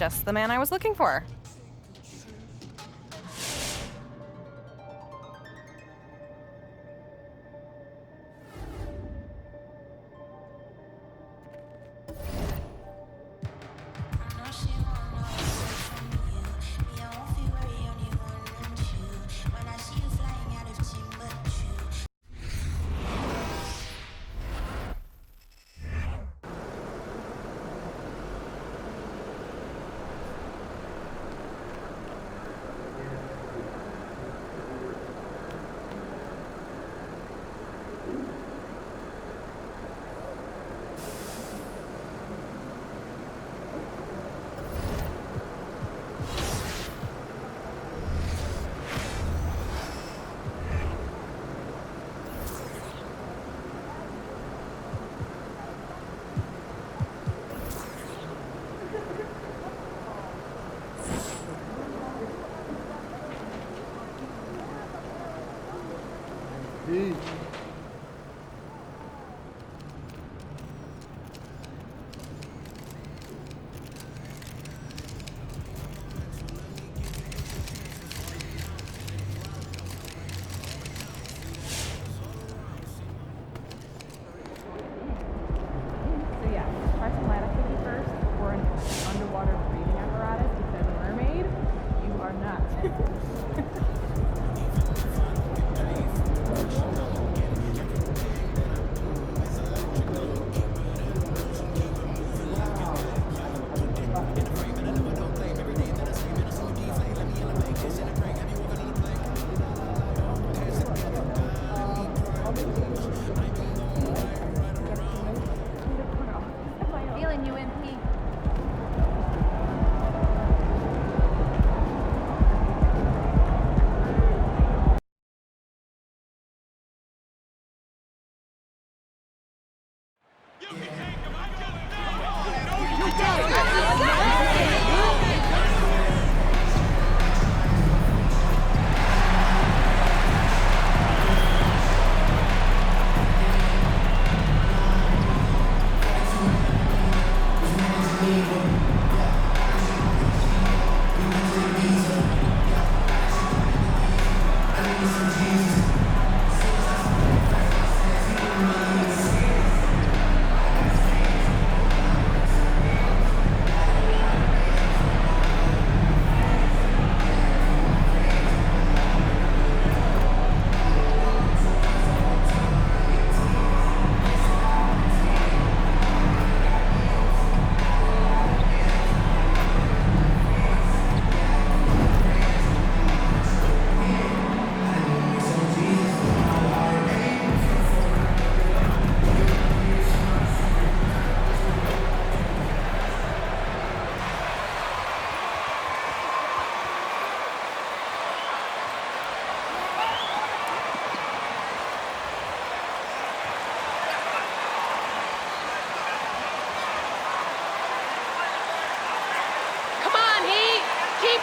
just the man I was looking for.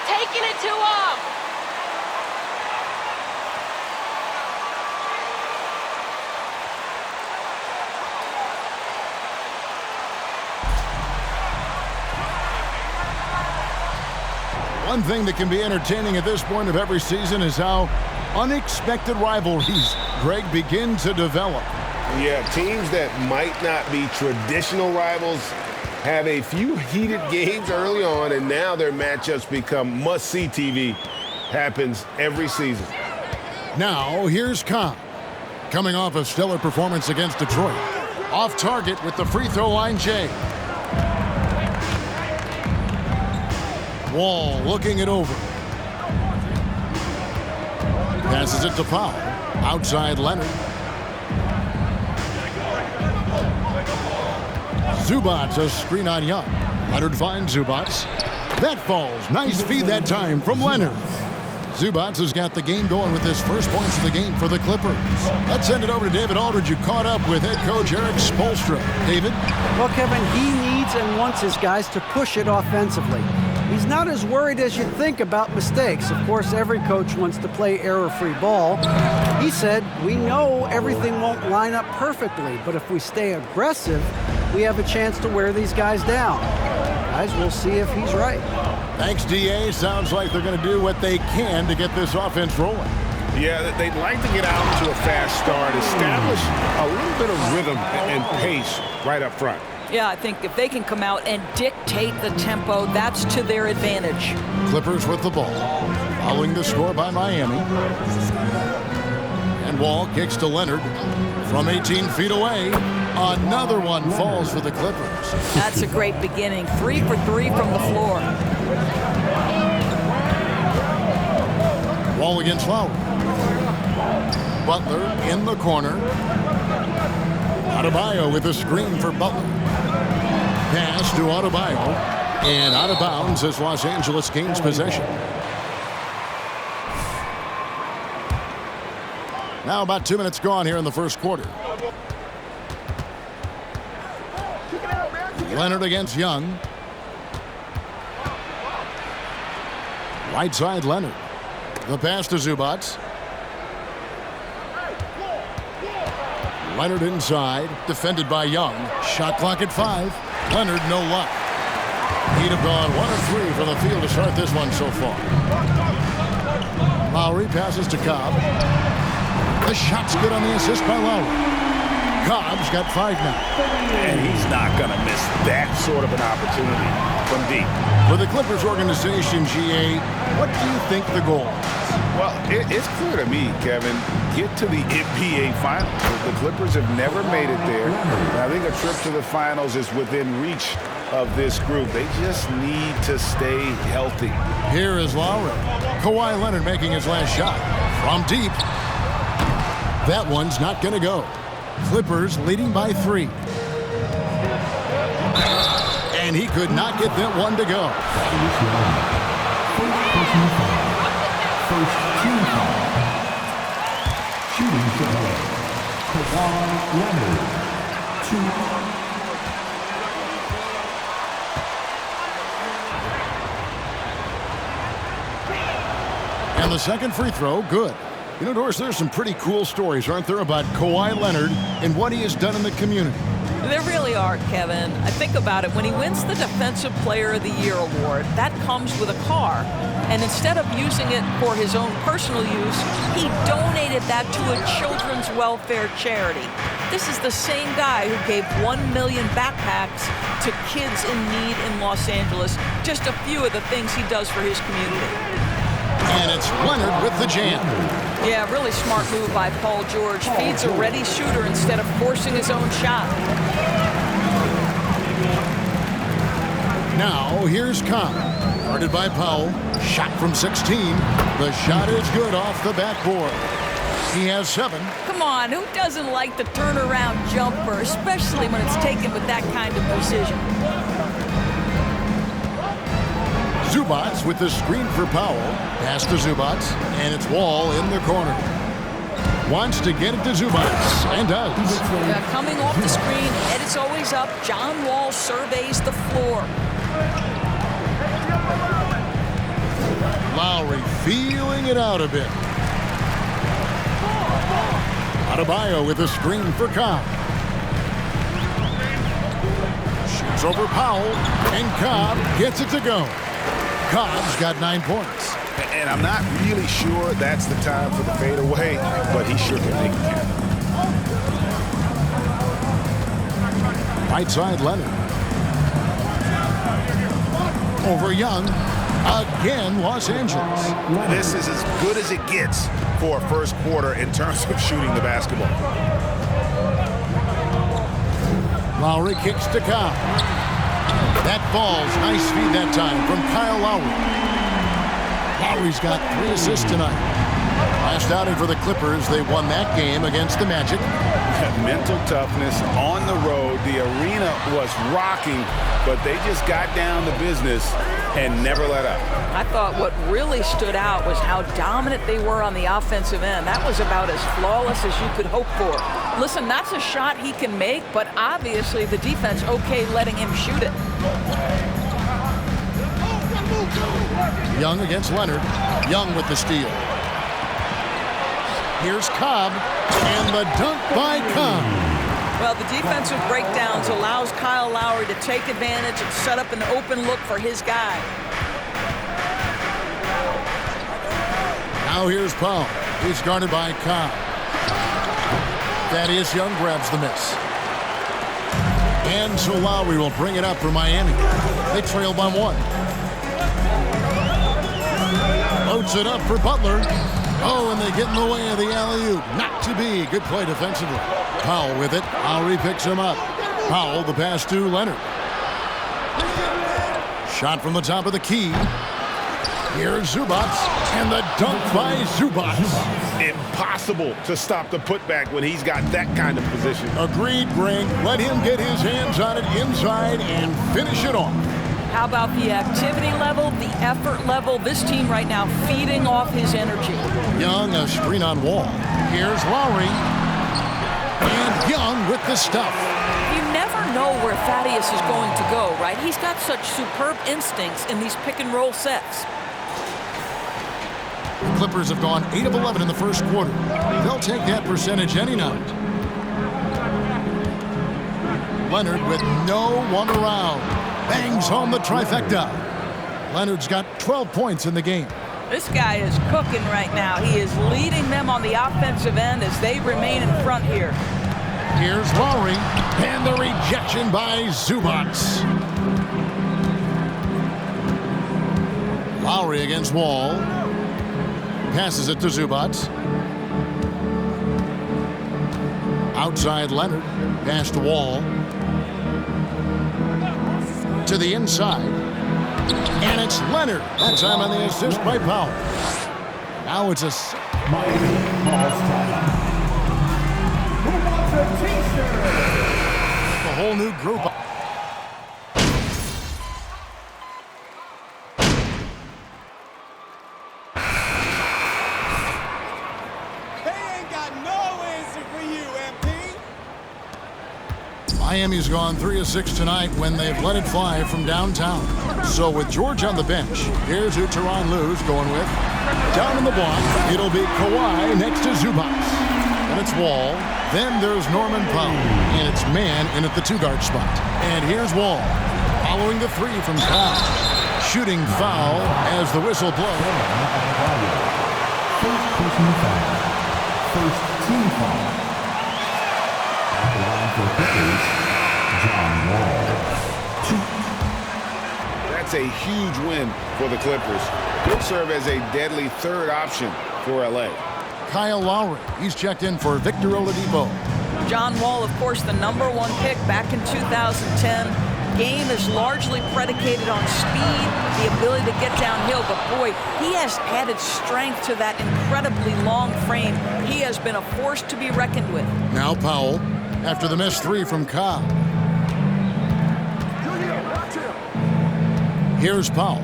Taking it to him! One thing that can be entertaining at this point of every season is how unexpected rivalries, Greg, begin to develop. Yeah, teams that might not be traditional rivals have a few heated games early on, and now their matchups become must-see TV. Happens every season. Now, here's Khan. Coming off a stellar performance against Detroit. Off target with the free throw line, Jay. Wall looking it over. Passes it to Powell. Outside Leonard. Zubac, a screen on Young. Leonard finds Zubac. That falls. Nice feed that time from Leonard. Zubac has got the game going with his first points of the game for the Clippers. Let's send it over to David Aldridge, who caught up with head coach Eric Spoelstra. David? Well, Kevin, he needs and wants his guys to push it offensively. He's not as worried as you'd think about mistakes. Of course, every coach wants to play error-free ball. He said, we know everything won't line up perfectly, but if we stay aggressive, we have a chance to wear these guys down. guys. We'll see if he's right. Thanks, DA. Sounds like they're going to do what they can to get this offense rolling. Yeah, they'd like to get out to a fast start, establish a little bit of rhythm and pace right up front. Yeah, I think if they can come out and dictate the tempo, that's to their advantage. Clippers with the ball. Following the score by Miami. And Wall kicks to Leonard from 18 feet away. Another one falls for the Clippers. That's a great beginning. 3 for 3 from the floor. Wall against Lowry. Butler in the corner. Adebayo with a screen for Butler. Pass to Adebayo. And out of bounds as Los Angeles gains possession. Now about 2 minutes gone here in the first quarter. Leonard against Young. Right side Leonard. The pass to Zubac. Leonard inside, defended by Young. Shot clock at 5. Leonard, no luck. He'd have gone 1 of 3 from the field to start this one so far. Lowry passes to Cobb. The shot's good on the assist by Lowry. Cobb's got 5 now. And he's not going to miss that sort of an opportunity from deep. For the Clippers organization, GA, what do you think the goal is? Well, it's clear to me, Kevin, get to the NBA Finals. The Clippers have never made it there. And I think a trip to the Finals is within reach of this group. They just need to stay healthy. Here is Lowry. Kawhi Leonard making his last shot. From deep. That one's not going to go. Clippers leading by 3. And he could not get that one to go. First team foul. Shooting foul. Kawhi Leonard. 2. And the second free throw, good. You know, Doris, there's some pretty cool stories, aren't there, about Kawhi Leonard and what he has done in the community? There really are, Kevin. I think about it. When he wins the Defensive Player of the Year award, that comes with a car. And instead of using it for his own personal use, he donated that to a children's welfare charity. This is the same guy who gave 1 million backpacks to kids in need in Los Angeles. Just a few of the things he does for his community. And it's Leonard with the jam. Yeah, really smart move by Paul George. Feeds a ready shooter instead of forcing his own shot. Now, here's Cobb. Guarded by Powell. Shot from 16. The shot is good off the backboard. He has 7. Come on, who doesn't like the turnaround jumper, especially when it's taken with that kind of precision? Zubac with the screen for Powell. Pass to Zubac, and it's Wall in the corner. Wants to get it to Zubac, and does. Coming off the screen, head is always up. John Wall surveys the floor. Lowry feeling it out a bit. Adebayo with a screen for Cobb. Shoots over Powell, and Cobb gets it to go. Cobb's got 9 points. And I'm not really sure that's the time for the fadeaway, but he sure can make it count. Right side Leonard. Over Young. Again, Los Angeles. This is as good as it gets for a first quarter in terms of shooting the basketball. Lowry kicks to Cobb. That falls. Nice feed that time from Kyle Lowry. Lowry's got 3 assists tonight. Last outing for the Clippers, they won that game against the Magic. Mental toughness on the road. The arena was rocking, but they just got down to business and never let up. I thought what really stood out was how dominant they were on the offensive end. That was about as flawless as you could hope for. Listen, that's a shot he can make, but obviously the defense okay letting him shoot it. Young against Leonard. Young with the steal. Here's Cobb, and the dunk by Cobb. Well, the defensive breakdowns allows Kyle Lowry to take advantage and set up an open look for his guy. Now here's Powell. He's guarded by Cobb. Thaddeus Young grabs the miss. And so Lowry will bring it up for Miami. They trail by 1. Loads it up for Butler. Oh, and they get in the way of the alley-oop. Not to be. Good play defensively. Powell with it. Lowry picks him up. Powell, the pass to Leonard. Shot from the top of the key. Here's Zubac, and the dunk by Zubac. Impossible to stop the putback when he's got that kind of position. Agreed, Greg. Let him get his hands on it inside and finish it off. How about the activity level, the effort level? This team right now feeding off his energy. Young, a screen on Wall. Here's Lowry. And Young with the stuff. You never know where Thaddeus is going to go, right? He's got such superb instincts in these pick-and-roll sets. The Clippers have gone 8 of 11 in the first quarter. They'll take that percentage any night. Leonard with no one around. Bangs home the trifecta. Leonard's got 12 points in the game. This guy is cooking right now. He is leading them on the offensive end as they remain in front here. Here's Lowry, and the rejection by Zubac. Lowry against Wall. Passes it to Zubac. Outside Leonard. Pass to Wall. To the inside. And it's Leonard. That time on the assist by Powell. Now it's a... Miami All-Star. Who wants a t-shirt? A whole new group. Miami's gone 3 of 6 tonight when they've let it fly from downtown. So with George on the bench, here's who Tyronn Lue's going with. Down in the block, it'll be Kawhi next to Zubac. Then it's Wall. Then there's Norman Powell. And it's man in at the 2-guard spot. And here's Wall. Following the 3 from Powell. Shooting foul as the whistle blows. First personal foul. First team foul. At the line for Clippers, John Wall. 2. That's a huge win for the Clippers. He'll serve as a deadly third option for LA. Kyle Lowry, he's checked in for Victor Oladipo. John Wall, of course, the #1 pick back in 2010. Game is largely predicated on speed, the ability to get downhill, but boy, he has added strength to that incredibly long frame. He has been a force to be reckoned with. Now Powell, after the missed 3 from Cobb. Here's Powell.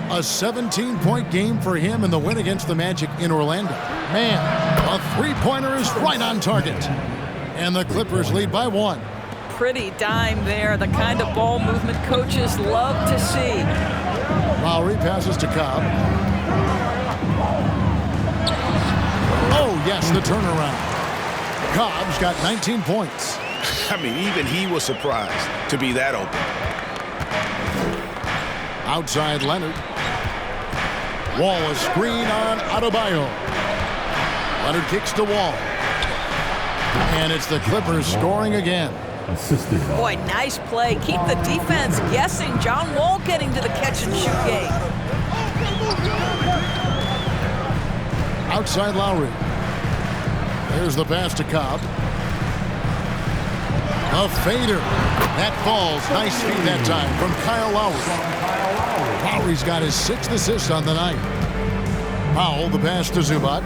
A 17-point game for him in the win against the Magic in Orlando. Man, a 3-pointer is right on target. And the Clippers lead by 1. Pretty dime there, the kind of ball movement coaches love to see. Lowry passes to Cobb. Oh, yes, the turnaround. Cobb's got 19 points. I mean, even he was surprised to be that open. Outside Leonard. Wall a screen on Adebayo. Leonard kicks to Wall. And it's the Clippers scoring again. Assisted. Boy, nice play. Keep the defense guessing. John Wall getting to the catch-and-shoot game. Outside Lowry. There's the pass to Cobb. A fader. That falls. Nice feed that time from Kyle Lowry. Lowry's got his 6th assist on the night. Powell, the pass to Zubac.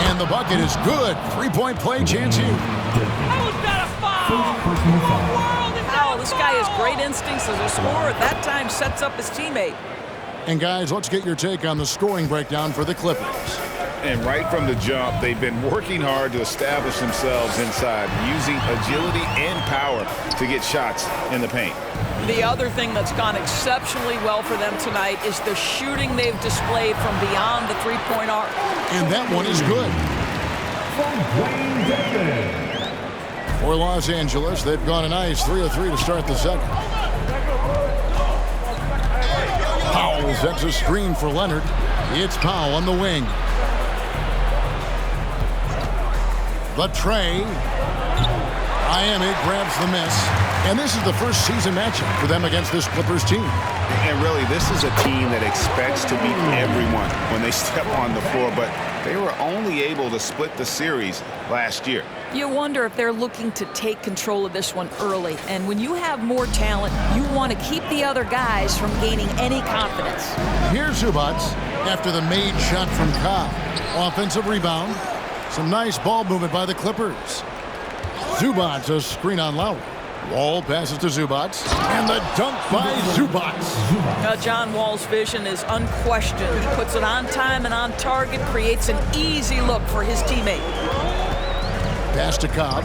And the bucket is good. 3-point play chance here. How is that a foul? Powell, this guy has great instincts as a scorer. At that time, sets up his teammate. And guys, let's get your take on the scoring breakdown for the Clippers. And right from the jump, they've been working hard to establish themselves inside, using agility and power to get shots in the paint. The other thing that's gone exceptionally well for them tonight is the shooting they've displayed from beyond the 3-point arc. And that one is good. For Los Angeles, they've gone a nice 3 of 3 to start the second. Powell sets a screen for Leonard. It's Powell on the wing. The tray. Miami grabs the miss. And this is the first season matchup for them against this Clippers team. And really, this is a team that expects to beat everyone when they step on the floor, but they were only able to split the series last year. You wonder if they're looking to take control of this one early. And when you have more talent, you want to keep the other guys from gaining any confidence. Here's Zubac after the made shot from Cobb. Offensive rebound. Some nice ball movement by the Clippers. Zubac, a screen on Lowry. Wall passes to Zubac, and the dunk by Zubac. John Wall's vision is unquestioned. He puts it on time and on target, creates an easy look for his teammate. Pass to Cobb.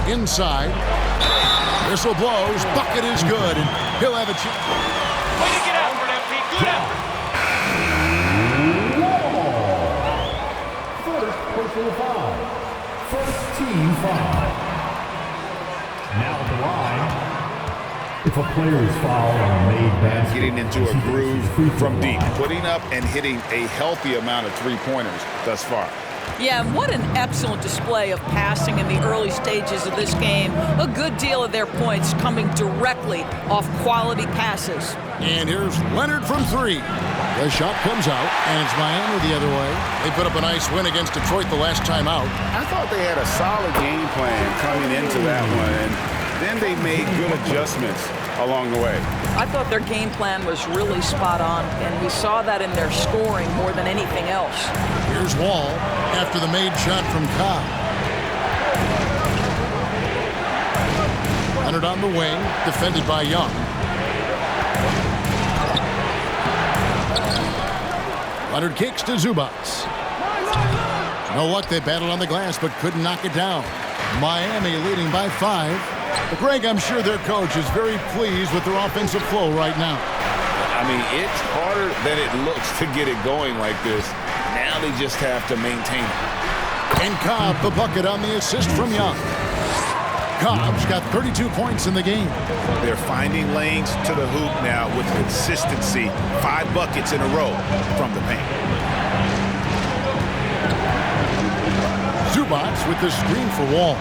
Inside. Whistle blows. Bucket is good, and he'll have a chance. Way to get out for that, Pete. Good effort. Personal foul. First team foul. Now at the line, if a player is fouled on a made basket, Getting into a groove from deep, putting up and hitting a healthy amount of three-pointers thus far. Yeah, and what an excellent display of passing in the early stages of this game. A good deal of their points coming directly off quality passes. And here's Leonard from three. The shot comes out, and it's Miami the other way. They put up a nice win against Detroit the last time out. I thought they had a solid game plan coming into that one, and then they made good adjustments along the way. I thought their game plan was really spot on, and we saw that in their scoring more than anything else. Here's Wall after the made shot from Cobb. Leonard on the wing, defended by Young. Leonard kicks to Zubac. No luck, they battled on the glass, but couldn't knock it down. Miami leading by 5. But Greg, I'm sure their coach is very pleased with their offensive flow right now. I mean, it's harder than it looks to get it going like this. Now they just have to maintain it. And Cobb, the bucket on the assist from Young. Cobb's got 32 points in the game. They're finding lanes to the hoop now with consistency. 5 buckets in a row from the paint. Zubac with the screen for Wall.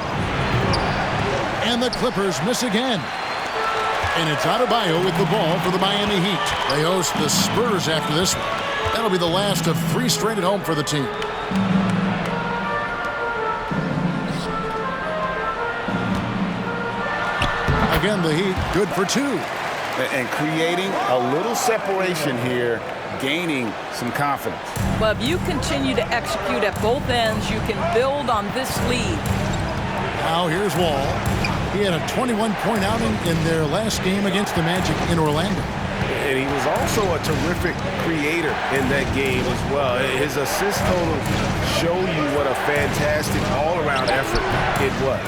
And the Clippers miss again. And it's Adebayo with the ball for the Miami Heat. They host the Spurs after this one. That'll be the last of 3 straight at home for the team. Again, the Heat good for 2. And creating a little separation here, gaining some confidence. Well, if you continue to execute at both ends, you can build on this lead. Now here's Wall. He had a 21-point outing in their last game against the Magic in Orlando. And he was also a terrific creator in that game as well. His assist totals show you what a fantastic all-around effort it was.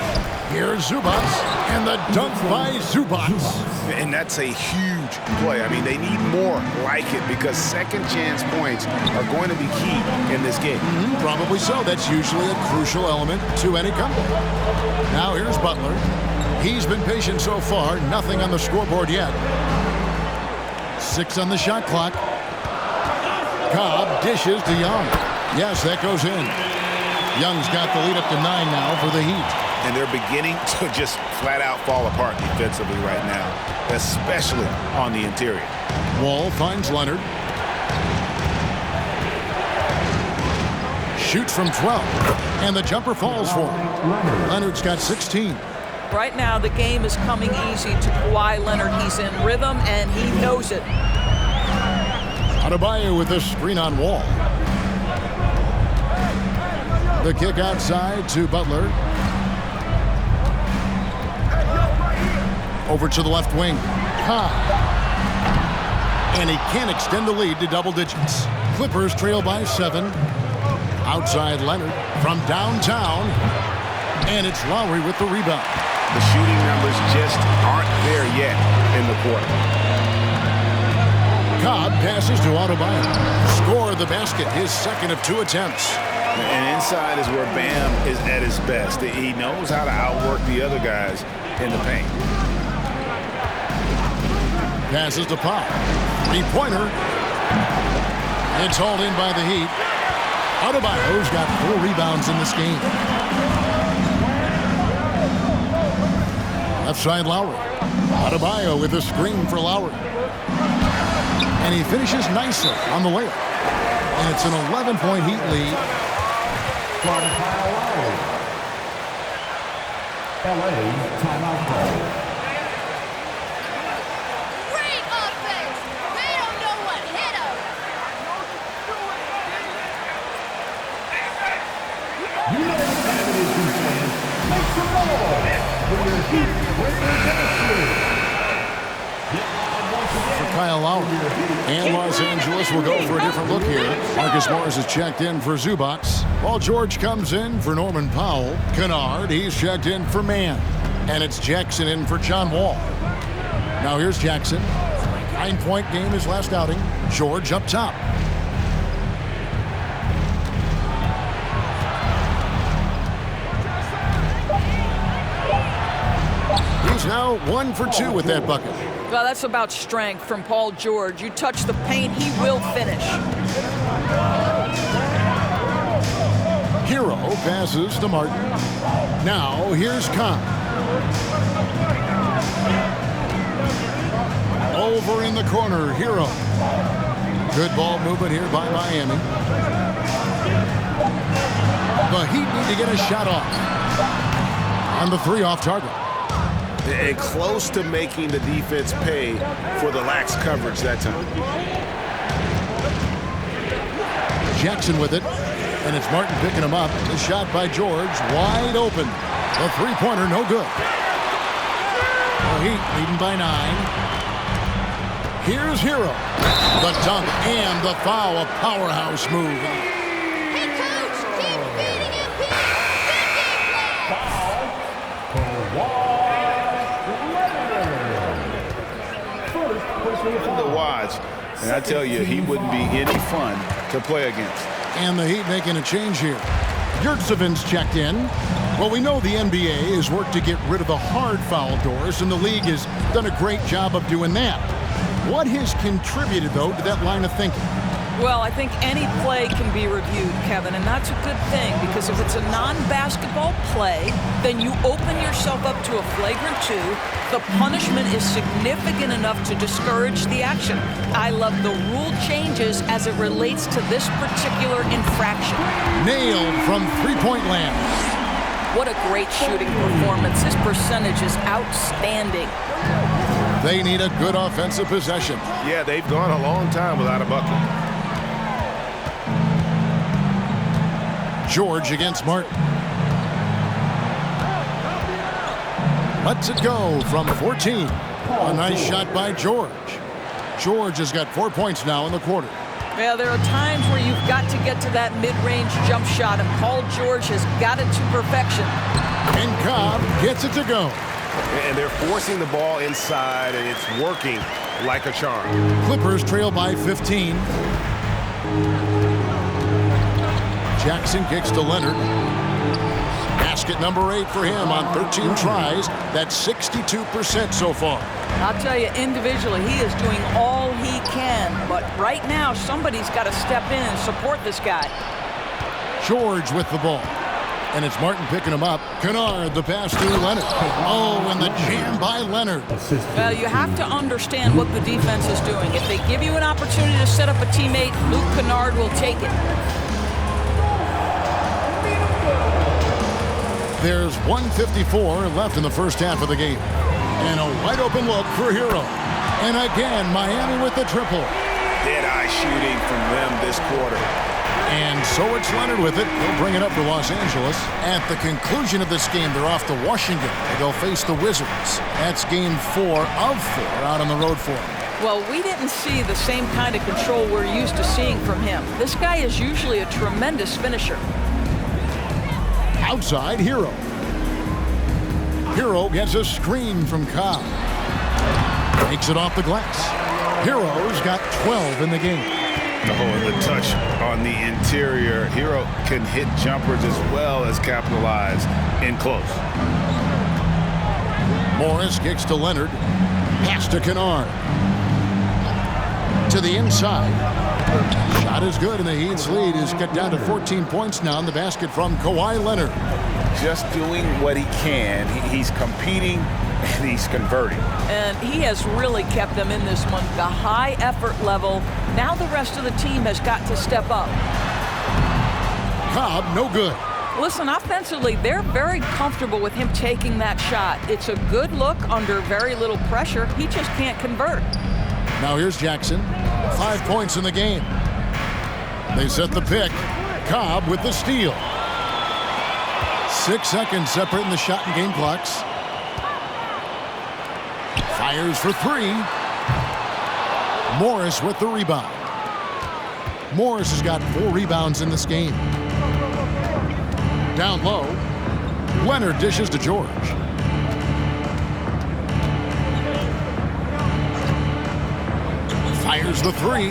Here's Zubac, and the dunk by Zubac. And that's a huge play. I mean, they need more like it because second chance points are going to be key in this game. Probably so. That's usually a crucial element to any comeback. Now here's Butler. He's been patient so far. Nothing on the scoreboard yet. 6 on the shot clock. Cobb dishes to Young. Yes, that goes in. Young's got the lead up to 9 now for the Heat. And they're beginning to just flat out fall apart defensively right now, especially on the interior. Wall finds Leonard. Shoots from 12. And the jumper falls for him. Leonard's got 16. Right now, the game is coming easy to Kawhi Leonard. He's in rhythm, and he knows it. Adebayo with the screen on Wall. The kick outside to Butler. Over to the left wing. Cobb. And he can't extend the lead to double digits. Clippers trail by 7. Outside Leonard from downtown. And it's Lowry with the rebound. The shooting numbers just aren't there yet in the quarter. Cobb passes to Adebayo. Score the basket, his second of 2 attempts. And inside is where Bam is at his best. He knows how to outwork the other guys in the paint. Passes to Pop. 3-pointer. It's hauled in by the Heat. Adebayo's got 4 rebounds in this game. Left side Lowry. Adebayo with a screen for Lowry. And he finishes nicely on the layup. And it's an 11-point Heat lead. From Kyle Lowry. LA timeout call. Great offense. They don't know what hit them. United Ammunition fans, make some noise for your Heat Breakers Ministry. For Kyle Lowry. And Los Angeles will go for a different look here. Marcus Morris is checked in for Zubats. Paul George comes in for Norman Powell. Kennard, he's checked in for Mann. And it's Jackson in for John Wall. Now here's Jackson. 9-point game his last outing. George up top. He's now 1 for 2 with that bucket. Well, that's about strength from Paul George. You touch the paint, he will finish. Hero passes to Martin. Now here's Khan. Over in the corner, Hero. Good ball movement here by Miami. The Heat need to get a shot off. On the 3 off target. And close to making the defense pay for the lax coverage that time. Jackson with it. And it's Martin picking him up. The shot by George. Wide open. The 3-pointer, no good. The Heat leading by 9. Here's Hero. The dunk and the foul. A powerhouse move. Hey, Coach, keep feeding him. Good game plan. To watch, and I tell you, he wouldn't be any fun to play against. And the Heat making a change here. Yurtsevic's checked in. Well, we know the NBA has worked to get rid of the hard foul doors, and the league has done a great job of doing that. What has contributed, though, to that line of thinking? Well, I think any play can be reviewed, Kevin, and that's a good thing because if it's a non-basketball play, then you open yourself up to a flagrant 2. The punishment is significant enough to discourage the action. I love the rule changes as it relates to this particular infraction. Nailed from 3-point land. What a great shooting performance. His percentage is outstanding. They need a good offensive possession. Yeah, they've gone a long time without a bucket. George against Martin. Lets it go from 14. A nice shot by George. George has got 4 points now in the quarter. Yeah, there are times where you've got to get to that mid-range jump shot, and Paul George has got it to perfection. And Cobb gets it to go. And they're forcing the ball inside, and it's working like a charm. Clippers trail by 15. Jackson kicks to Leonard. Basket number 8 for him on 13 tries. That's 62% so far. I'll tell you, individually, he is doing all he can. But right now, somebody's got to step in and support this guy. George with the ball. And it's Martin picking him up. Kennard, the pass to Leonard. Oh, and the jam by Leonard. Well, you have to understand what the defense is doing. If they give you an opportunity to set up a teammate, Luke Kennard will take it. There's 1:54 left in the first half of the game. And a wide open look for Hero. And again, Miami with the triple. Dead-eye shooting from them this quarter. And so it's Leonard with it. He'll bring it up to Los Angeles. At the conclusion of this game, they're off to Washington. They'll face the Wizards. That's game 4 of 4 out on the road for them. Well, we didn't see the same kind of control we're used to seeing from him. This guy is usually a tremendous finisher. Outside, Hero. Hero gets a screen from Cobb. Takes it off the glass. Hero's got 12 in the game. The touch on the interior. Hero can hit jumpers as well as capitalize in close. Morris kicks to Leonard. Pass to Kennard. To the inside. Shot is good, and the Heat's lead is cut down to 14 points now in the basket from Kawhi Leonard. Just doing what he can. He's competing and he's converting. And he has really kept them in this one. The high effort level. Now the rest of the team has got to step up. Cobb, no good. Listen, offensively, they're very comfortable with him taking that shot. It's a good look under very little pressure. He just can't convert. Now here's Jackson. 5 points in the game. They set the pick. Cobb with the steal. 6 seconds separating the shot and game clocks. Fires for 3. Morris with the rebound. Morris has got 4 rebounds in this game. Down low. Leonard dishes to George. Fires the 3.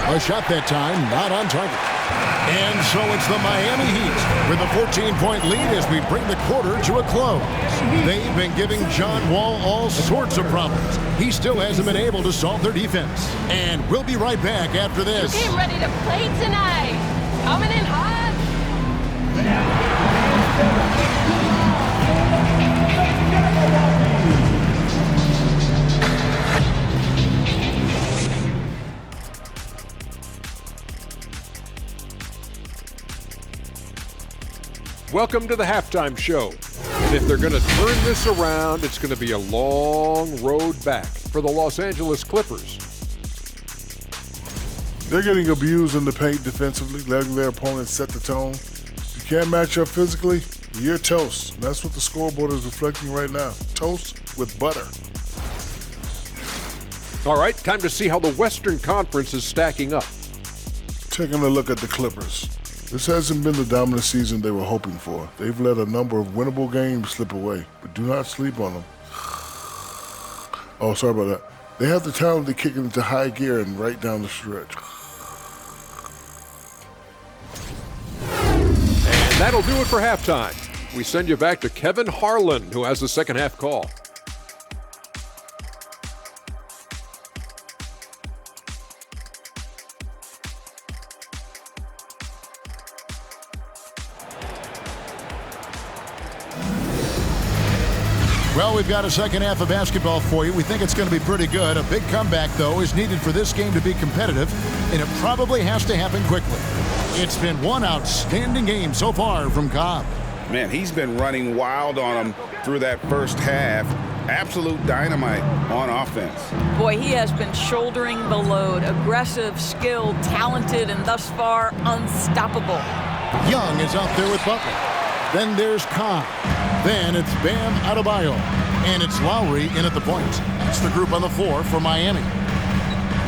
A shot that time, not on target. And so it's the Miami Heat with a 14-point lead as we bring the quarter to a close. They've been giving John Wall all sorts of problems. He still hasn't been able to solve their defense. And we'll be right back after this. Getting ready to play tonight. Coming in hot. Welcome to the halftime show. And if they're going to turn this around, it's going to be a long road back for the Los Angeles Clippers. They're getting abused in the paint defensively, letting their opponents set the tone. If you can't match up physically, you're toast. And that's what the scoreboard is reflecting right now. Toast with butter. All right, time to see how the Western Conference is stacking up. Taking a look at the Clippers. This hasn't been the dominant season they were hoping for. They've let a number of winnable games slip away, but do not sleep on them. Oh, sorry about that. They have the talent to kick it into high gear and right down the stretch. And that'll do it for halftime. We send you back to Kevin Harlan, who has the second half call. Well, we've got a second half of basketball for you. We think it's going to be pretty good. A big comeback, though, is needed for this game to be competitive, and it probably has to happen quickly. It's been one outstanding game so far from Cobb. Man, he's been running wild on him through that first half. Absolute dynamite on offense. Boy, he has been shouldering the load. Aggressive, skilled, talented, and thus far unstoppable. Young is out there with Butler. Then there's Cobb. Then it's Bam Adebayo. And it's Lowry in at the point. It's the group on the floor for Miami.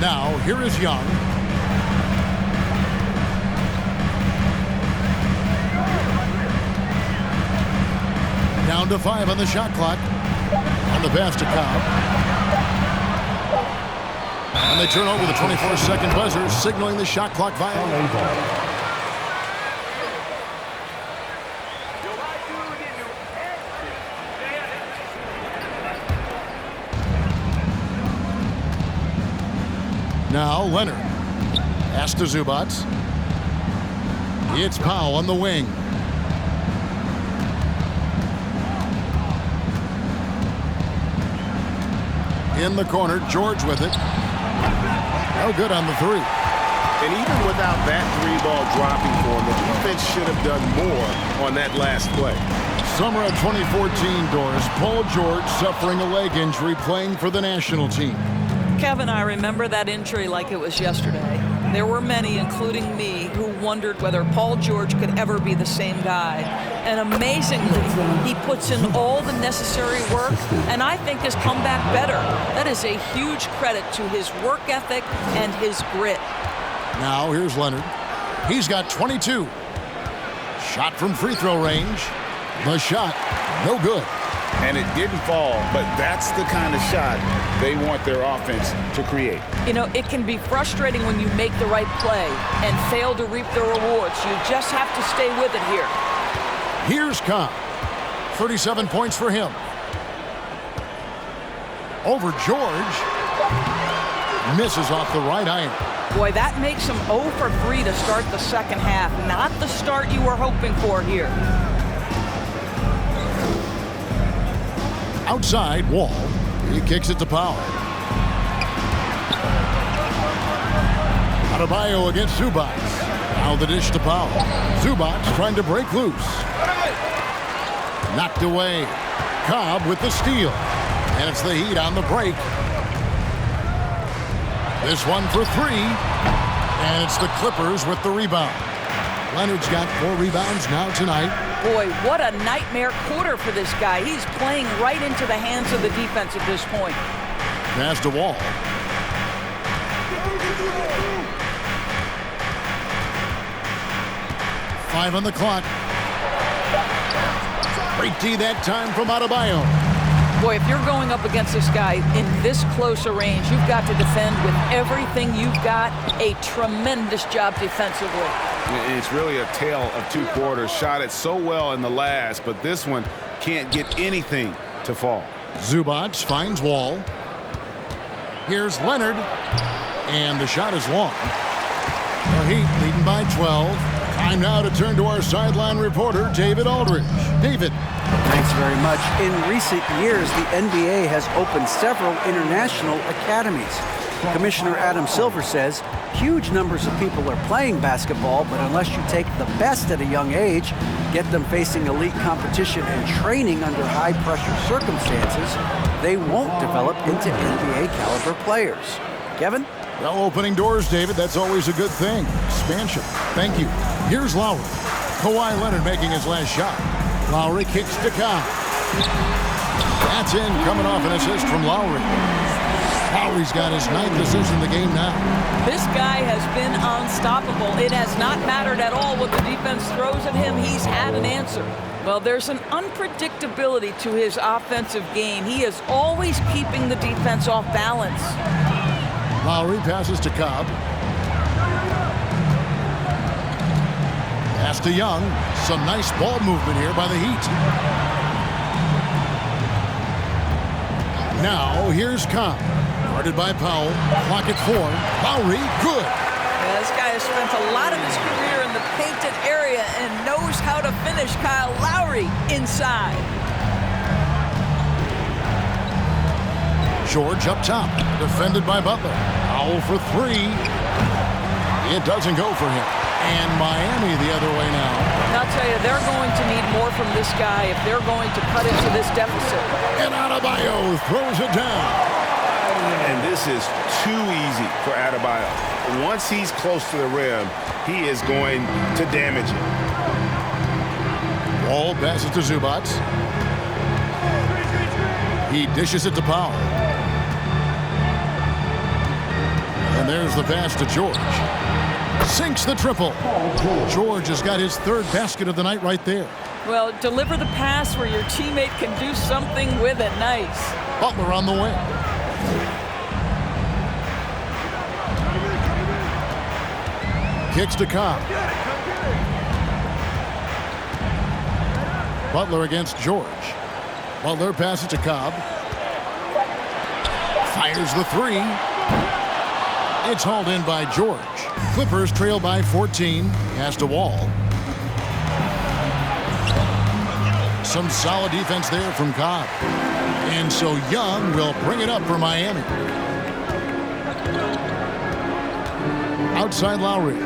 Now, here is Young. Down to 5 on the shot clock. On the pass to Cobb. And they turn over the 24-second buzzer, signaling the shot clock violation. Now Leonard. Pass to Zubac. It's Powell on the wing. In the corner, George with it. No good on the 3. And even without that 3-ball dropping for him, the defense should have done more on that last play. Summer of 2014, Doris. Paul George suffering a leg injury playing for the national team. Kevin, I remember that injury like it was yesterday. There were many, including me, who wondered whether Paul George could ever be the same guy. And amazingly, he puts in all the necessary work, and I think has come back better. That is a huge credit to his work ethic and his grit. Now here's Leonard. He's got 22. Shot from free throw range. The shot, no good. and it didn't fall, but that's the kind of shot they want their offense to create. You know, it can be frustrating when you make the right play and fail to reap the rewards. You just have to stay with it here. Here's Cobb. 37 points for him. Over George. Misses off the right iron. Boy, that makes him 0 for 3 to start the second half. Not the start you were hoping for here. Outside, Wall. He kicks it to Powell. Adebayo against Zubac. Now the dish to Powell. Zubac trying to break loose. Knocked away. Cobb with the steal. And it's the Heat on the break. This one for 3. And it's the Clippers with the rebound. Leonard's got 4 rebounds now tonight. Boy, what a nightmare quarter for this guy. He's playing right into the hands of the defense at this point. Pass to Wall. Five on the clock. Great D that time from Adebayo. Boy, if you're going up against this guy in this close a range, you've got to defend with everything you've got. A tremendous job defensively. It's really a tale of 2 quarters. Shot it so well in the last, but this one can't get anything to fall. Zubac finds Wall. Here's Leonard. And the shot is long. The Heat leading by 12. Time now to turn to our sideline reporter, David Aldridge. David. Thanks very much. In recent years, the NBA has opened several international academies. Commissioner Adam Silver says huge numbers of people are playing basketball, but unless you take the best at a young age, get them facing elite competition and training under high-pressure circumstances, they won't develop into NBA-caliber players. Kevin? Well, opening doors, David, that's always a good thing. Expansion. Thank you. Here's Lowry. Kawhi Leonard making his last shot. Lowry kicks to Cobb. That's in, coming off an assist from Lowry. Lowry's got his 9th assist in the game now. This guy has been unstoppable. It has not mattered at all what the defense throws at him. He's had an answer. Well, there's an unpredictability to his offensive game. He is always keeping the defense off balance. Lowry passes to Cobb. Pass to Young. Some nice ball movement here by the Heat. Now, here's Cobb. Guarded by Powell. Clock at 4. Lowry, good. Yeah, this guy has spent a lot of his career in the painted area and knows how to finish. Kyle Lowry inside. George up top. Defended by Butler. Powell for 3. It doesn't go for him. And Miami the other way now. I'll tell you, they're going to need more from this guy if they're going to cut into this deficit. And Adebayo throws it down. And this is too easy for Adebayo. Once he's close to the rim, he is going to damage it. Wall passes to Zubac. He dishes it to Powell. And there's the pass to George. Sinks the triple. George has got his 3rd basket of the night right there. Well, deliver the pass where your teammate can do something with it. Nice. Butler on the wing. Kicks to Cobb. Butler against George. Butler passes to Cobb. Fires the 3. It's hauled in by George. Clippers trail by 14. Pass to Wall. Some solid defense there from Cobb. And so Young will bring it up for Miami. Outside Lowry.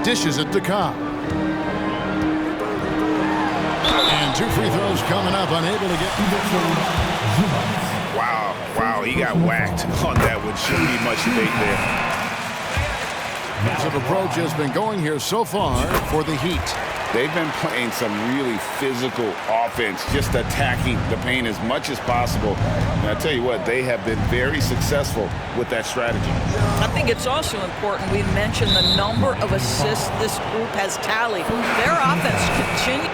Dishes it to Cobb. And 2 free throws coming up. Unable to get... Wow, he got whacked on that one. Shouldn't be much debate there. Defensive approach has been going here so far for the Heat. They've been playing some really physical offense, just attacking the paint as much as possible. And I tell you what, they have been very successful with that strategy. I think it's also important we mention the number of assists this group has tallied. Their offense continues.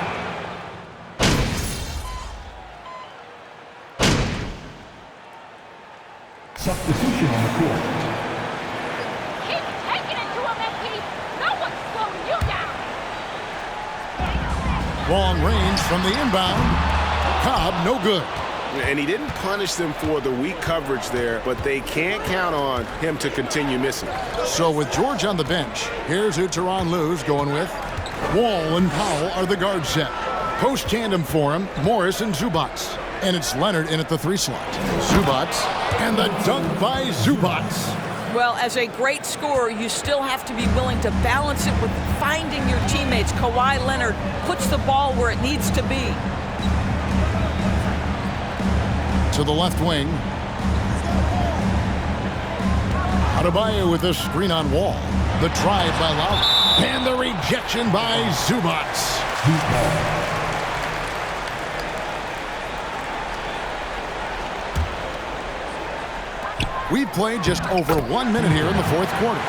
Substitution on the court. Keep taking it to him, MP. No one's slowing you down. Long range from the inbound. Cobb, no good. And he didn't punish them for the weak coverage there, but they can't count on him to continue missing. So with George on the bench, here's who Tyronn Lue's going with. Wall and Powell are the guard set. Post tandem for him, Morris and Zubats. And it's Leonard in at the 3 slot. Zubats, and the dunk by Zubats. Well, as a great scorer, you still have to be willing to balance it with finding your teammates. Kawhi Leonard puts the ball where it needs to be. To the left wing. Adebayo with a screen on Wall. The drive by Lowry. And the rejection by Zubats. We've played just over 1 minute here in the 4th quarter.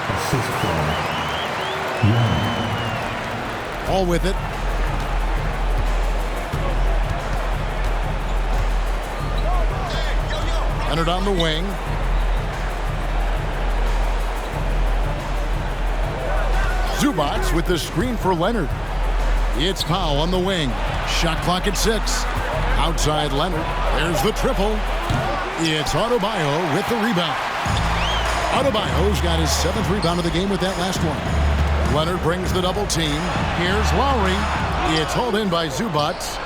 All with it. Leonard on the wing. Zubats with the screen for Leonard. It's Powell on the wing. Shot clock at 6. Outside Leonard. There's the triple. It's Adebayo with the rebound. Adebayo's got his 7th rebound of the game with that last one. Leonard brings the double team. Here's Lowry. It's hauled in by Zubats.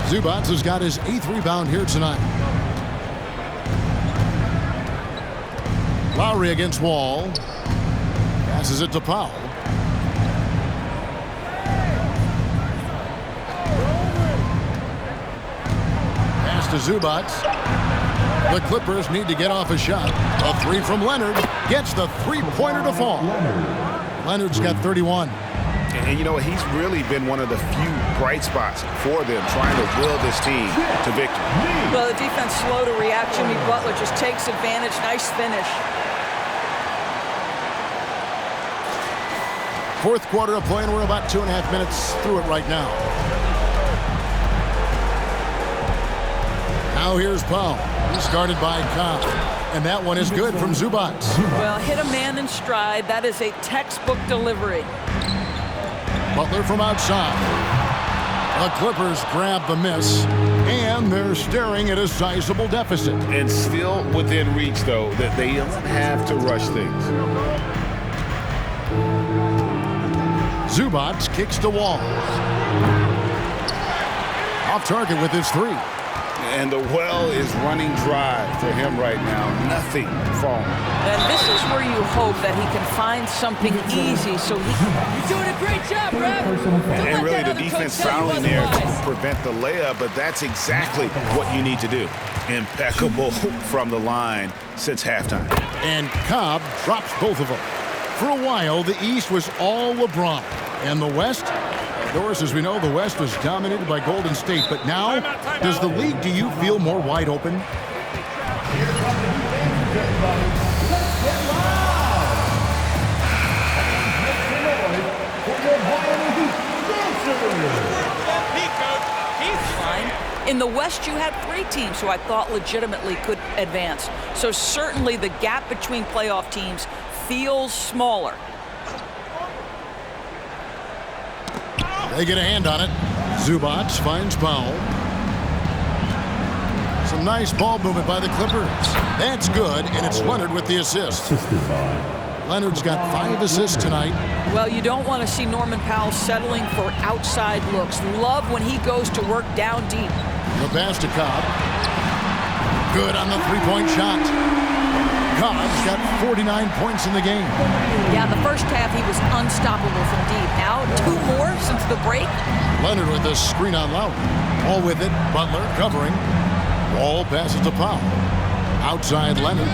Zubats has got his 8th rebound here tonight. Lowry against Wall. Passes it to Powell. Pass to Zubats. The Clippers need to get off a shot. A 3 from Leonard. Gets the 3-pointer to fall. Leonard's got 31. And you know, he's really been one of the few bright spots for them, trying to will this team to victory. Well, the defense slow to react. Jimmy Butler just takes advantage. Nice finish. 4th quarter of play, and we're about 2.5 minutes through it right now. Now here's Powell. He's guarded by Cobb. And that one is good from Zubats. Well, hit a man in stride. That is a textbook delivery. Butler from outside. The Clippers grab the miss, and they're staring at a sizable deficit. And still within reach, though, that they don't have to rush things. Zubats kicks to Wall. Off target with his 3. And the well is running dry for him right now. Nothing falling. And this is where you hope that he can find something easy so he can... You're doing a great job, Brad. And really the defense fouling there to prevent the layup, but that's exactly what you need to do. Impeccable from the line since halftime. And Cobb drops both of them. For a while, the East was all LeBron. And the West? Doris, as we know, the West was dominated by Golden State. But now, does the league, do you feel more wide open? In the West, you had 3 teams who I thought legitimately could advance. So certainly the gap between playoff teams feels smaller. They get a hand on it. Zubats finds Powell. Some nice ball movement by the Clippers. That's good, and it's Leonard with the assist. Leonard's got 5 assists tonight. Well, you don't want to see Norman Powell settling for outside looks. Love when he goes to work down deep. The pass to Cobb. Good on the 3-point shot. Cobb's got 49 points in the game. Yeah, in the first half, he was unstoppable from deep. Now, 2 more since the break. Leonard with a screen on Lowry. All with it. Butler covering. Wall passes to Powell. Outside Leonard.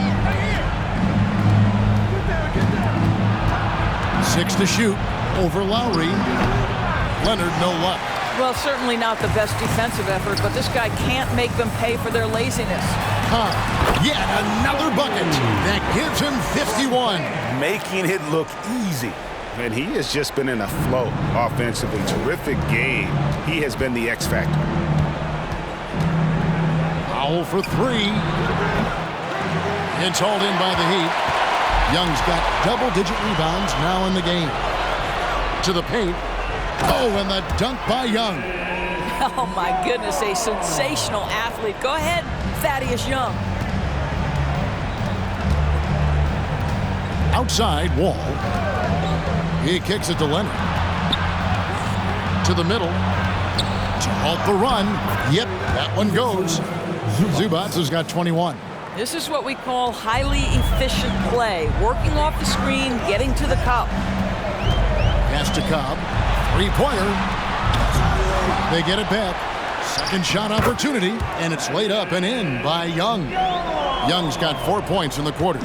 6 to shoot. Over Lowry. Leonard, no luck. Well, certainly not the best defensive effort, but this guy can't make them pay for their laziness. Yet another bucket. That gives him 51. Making it look easy. And he has just been in a flow offensively. Terrific game. He has been the X factor. Powell for 3. It's hauled in by the Heat. Young's got double-digit rebounds now in the game. To the paint. Oh, and the dunk by Young. Oh, my goodness, a sensational athlete. Go ahead, Thaddeus Young. Outside, Wall. He kicks it to Leonard. To the middle. To halt the run. Yep, that one goes. Zubats has got 21. This is what we call highly efficient play. Working off the screen, getting to the cup. Pass to Cobb. Three-pointer. They get it back. Second shot opportunity, and it's laid up and in by Young. Young's got 4 points in the quarter.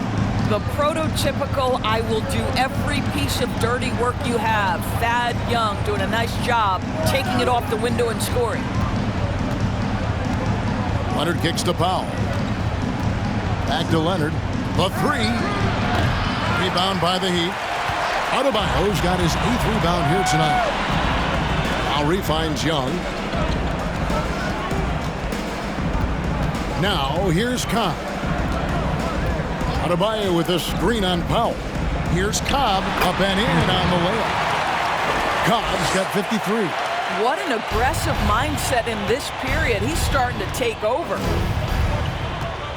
The prototypical, I will do every piece of dirty work you have. Thad Young doing a nice job taking it off the window and scoring. Leonard kicks to Powell. Back to Leonard. The three. Rebound by the Heat. Adebayo's got his 8th rebound here tonight. Lowry finds Young. Now here's Cobb. Adebayo with a screen on Powell. Here's Cobb up and in on the layup. Cobb's got 53. What an aggressive mindset in this period. He's starting to take over.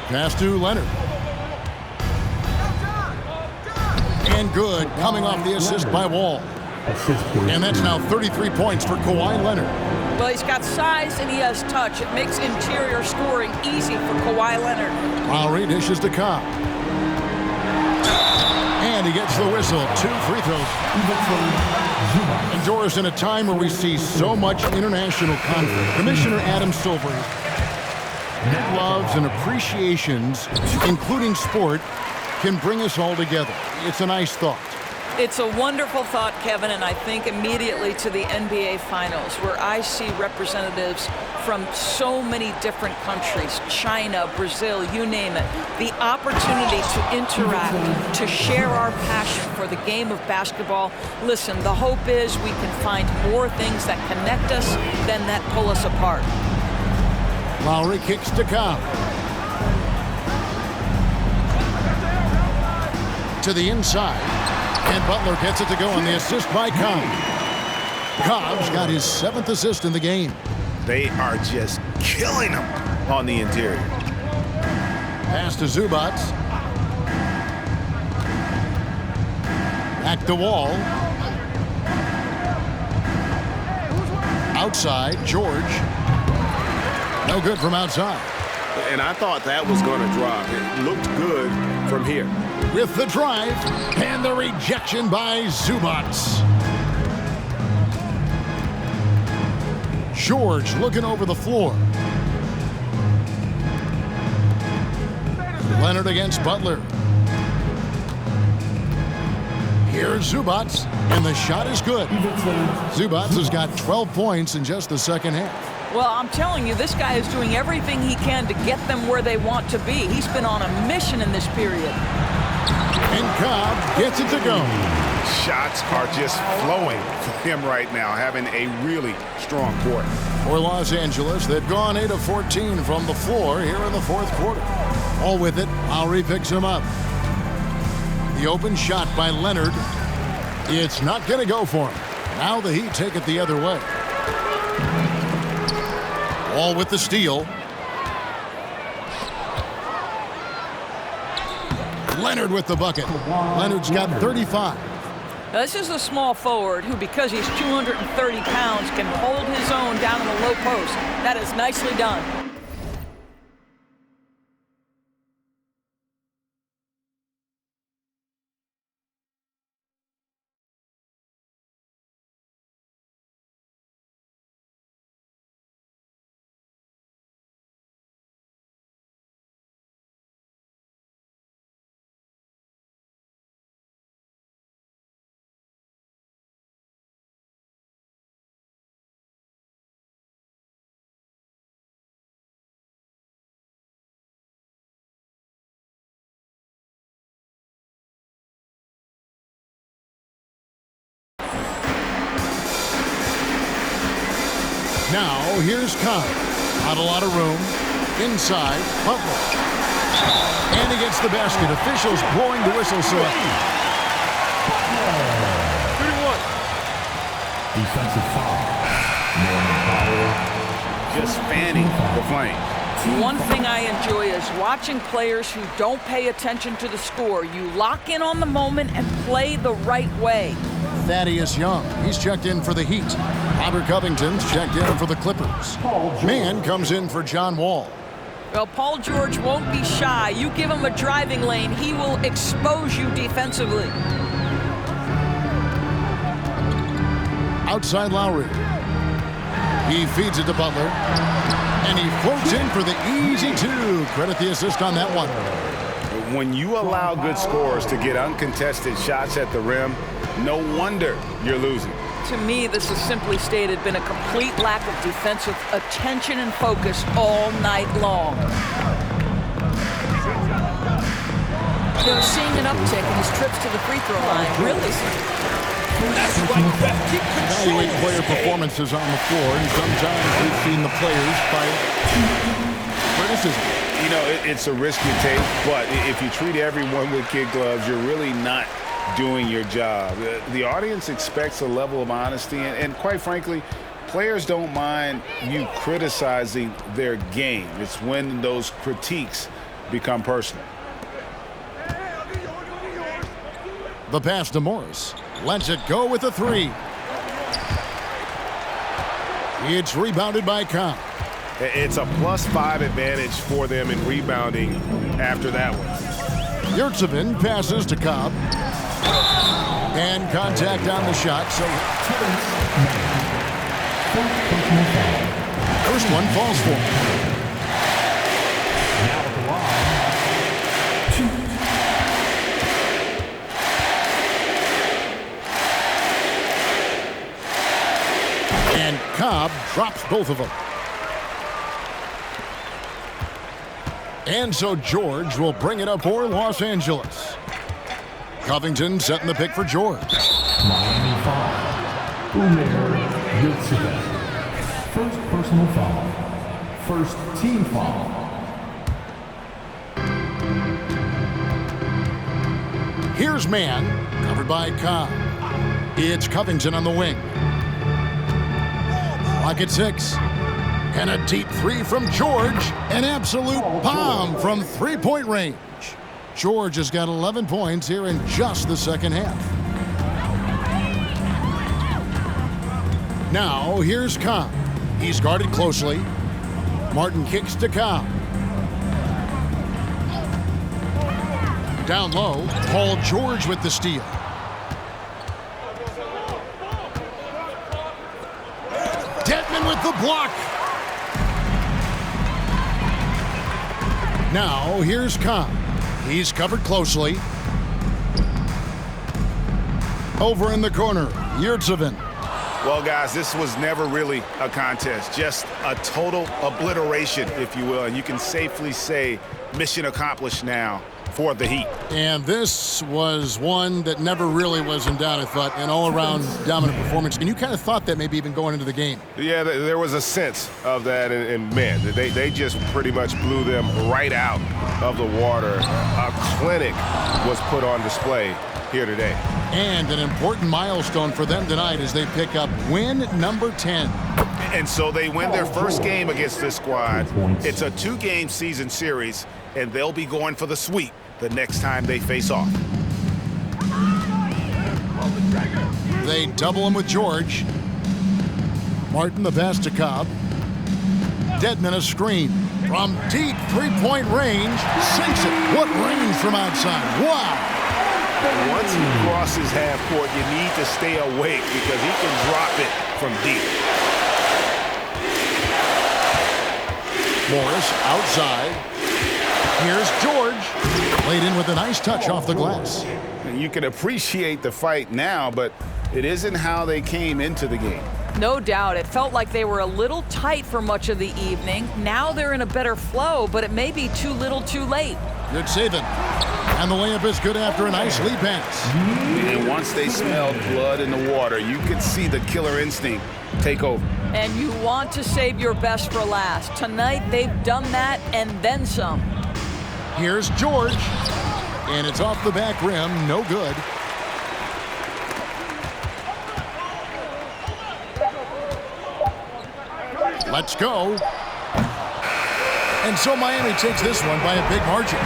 Pass to Leonard. And good, coming off the assist by Wall. And that's now 33 points for Kawhi Leonard. Well, he's got size and he has touch. It makes interior scoring easy for Kawhi Leonard. Lowry dishes to Cobb. And he gets the whistle. 2 free throws. And Doris, in a time where we see so much international conflict, Commissioner Adam Silver loves and appreciations, including sport, can bring us all together. It's a nice thought. It's a wonderful thought, Kevin, and I think immediately to the NBA Finals, where I see representatives from so many different countries, China, Brazil, you name it, the opportunity to interact, to share our passion for the game of basketball. Listen, the hope is we can find more things that connect us than that pull us apart. Lowry kicks to Cobb. To the inside. And Butler gets it to go on the assist by Cobb. Cobb's got his 7th assist in the game. They are just killing him on the interior. Pass to Zubats. Back to Wall. Outside, George. No good from outside. And I thought that was going to drop. It looked good from here. With the drive and the rejection by Zubats. George looking over the floor. Leonard against Butler. Here's Zubats, and the shot is good. Zubats has got 12 points in just the second half. Well, I'm telling you, this guy is doing everything he can to get them where they want to be. He's been on a mission in this period. And Cobb gets it to go. Shots are just flowing for him right now, having a really strong quarter. For Los Angeles, they've gone 8 of 14 from the floor here in the 4th quarter. All with it, Lowry picks him up. The open shot by Leonard. It's not going to go for him. Now the Heat take it the other way. Wall with the steal. Leonard with the bucket. Leonard's got 35. Now, this is a small forward who, because he's 230 pounds, can hold his own down in the low post. That is nicely done. Now, here's Cobb. Not a lot of room. Inside, Butler. And he gets the basket. Officials blowing the whistle selected. 3-1. Defensive foul. Norman Powell. Just fanning the flame. One thing I enjoy is watching players who don't pay attention to the score. You lock in on the moment and play the right way. Thaddeus Young, he's checked in for the Heat. Robert Covington's checked in for the Clippers. Mann comes in for John Wall. Well, Paul George won't be shy. You give him a driving lane, he will expose you defensively. Outside Lowry. He feeds it to Butler. And he floats in for the easy two. Credit the assist on that one. When you allow good scorers to get uncontested shots at the rim, no wonder you're losing. To me, this is simply stated been a complete lack of defensive attention and focus all night long. They're seeing an uptick in his trips to the free throw line. Really? That's right, Beth. Keep control. Evaluate player performances on the floor, and sometimes we've seen the players fight criticism. You know, it's a risk you take, but if you treat everyone with kid gloves, you're really not doing your job. The audience expects a level of honesty, and quite frankly, players don't mind you criticizing their game. It's when those critiques become personal. The pass to Morris. Lets it go with a three. It's rebounded by Cobb. It's a +5 advantage for them in rebounding after that one. Yurtsevin passes to Cobb. And contact on the shot, so first one falls for him. Now at the line. And Cobb drops both of them. And so George will bring it up for Los Angeles. Covington setting the pick for George. Miami foul. Yurtsevin. First personal foul. First team foul. Here's Mann, covered by Cobb. It's Covington on the wing. Clock at 6. And a deep three from George. An absolute bomb from three-point range. George has got 11 points here in just the second half. Now, here's Cobb. He's guarded closely. Martin kicks to Cobb. Down low, Paul George with the steal. Detman with the block. Now, here's Cobb. He's covered closely. Over in the corner, Yurtsevin. Well, guys, this was never really a contest, just a total obliteration, if you will. And you can safely say mission accomplished now for the Heat. And this was one that never really was in doubt, I thought, an all-around dominant performance. And you kind of thought that maybe even going into the game. Yeah, there was a sense of that, and man, they just pretty much blew them right out of the water. A clinic was put on display here today. And an important milestone for them tonight as they pick up win number 10. And so they win their first game against this squad. It's a 2-game season series, and they'll be going for the sweep the next time they face off. They double him with George. Martin the pass to Cobb. Dedmon a screen from deep three-point range. Sinks it. What range from outside. Wow. Once he crosses half court, you need to stay awake because he can drop it from deep. Morris outside. Here's George. Played in with a nice touch off the glass. And you can appreciate the fight now, but it isn't how they came into the game. No doubt. It felt like they were a little tight for much of the evening. Now they're in a better flow, but it may be too little too late. Good saving. And the layup is good after a nice lead pass. And once they smelled blood in the water, you could see the killer instinct take over. And you want to save your best for last. Tonight, they've done that and then some. Here's George. And it's off the back rim. No good. Let's go. And so Miami takes this one by a big margin.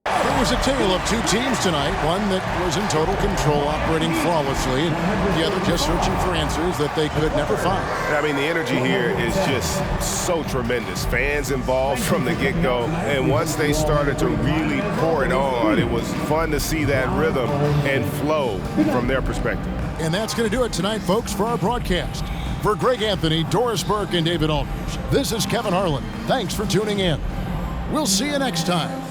It was a tale of two teams tonight, one that was in total control, operating flawlessly, and the other just searching for answers that they could never find. I mean, the energy here is just so tremendous. Fans involved from the get-go, and once they started to really pour it on, it was fun to see that rhythm and flow from their perspective. And that's going to do it tonight, folks, for our broadcast. For Greg Anthony, Doris Burke, and David Aldridge, this is Kevin Harlan. Thanks for tuning in. We'll see you next time.